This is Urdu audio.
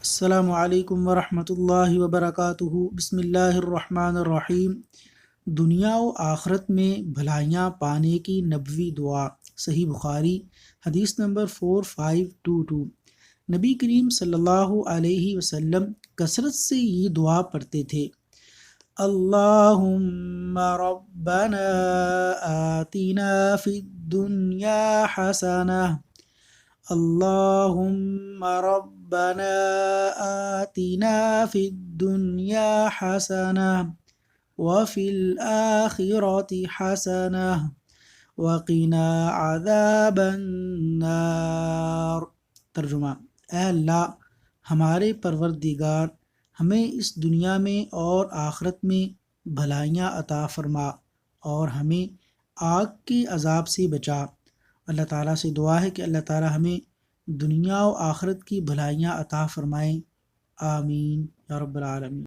السلام علیکم ورحمۃ اللہ وبرکاتہ۔ بسم اللہ الرحمن الرحیم۔ دنیا و آخرت میں بھلائیاں پانے کی نبوی دعا، صحیح بخاری، حدیث نمبر 4522۔ نبی کریم صلی اللہ علیہ وسلم کثرت سے یہ دعا پڑھتے تھے: اللہم ربنا آتنا فی الدنیا حسنہ، اللہم ربنا آتنا فی الدنیا حسنہ وفی الآخرۃ حسنہ وقنا عذاب النار۔ ترجمہ: اے اللہ ہمارے پروردگار، ہمیں اس دنیا میں اور آخرت میں بھلائیاں عطا فرما اور ہمیں آگ کے عذاب سے بچا۔ اللہ تعالیٰ سے دعا ہے کہ اللہ تعالیٰ ہمیں دنیا و آخرت کی بھلائیاں عطا فرمائیں۔ آمین یا رب العالمین۔